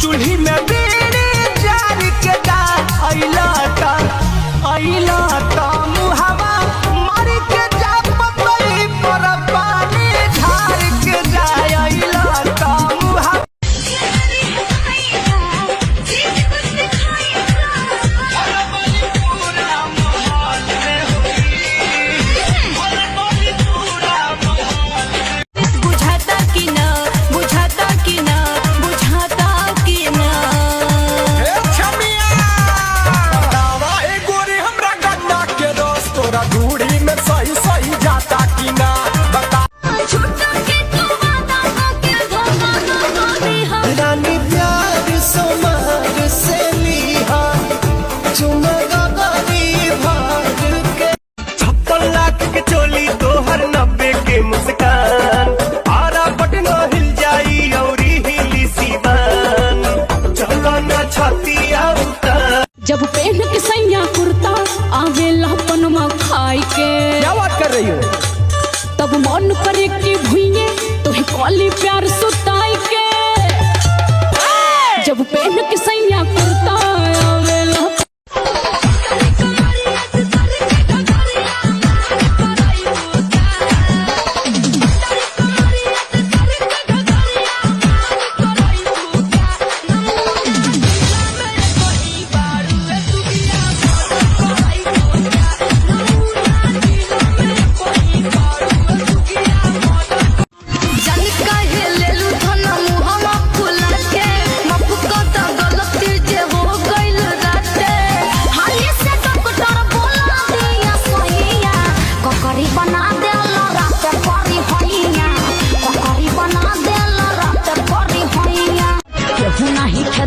चूल्ही में बीड़ी जार के दा अइला ता मुहावा मार के जा पतई पर पानी ढार के जा अइला ता मुहावा धूड़ी में सही सही जाता कि ना बता रानी प्यार सोमार से लिहा चुमगा भाग के 56 लाख के चोली तोहर 90 के मुस्कान आरा पटना हिल जाई औरी हिली सीवान चलो ना छतिया उतार जब पहन के सैया कुर्ता आवेला पनमा खाई के। क्या बात कर रही हो? तब मन करे कि भुइये तोहे कॉली प्यार सुताई के। जब पहन के सैया कुर्ता आवेला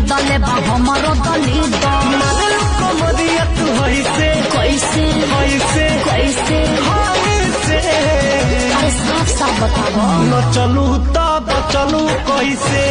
दले हमारो दली कैसे अरे साफ साफ बताओ न चलू तब चलू कैसे।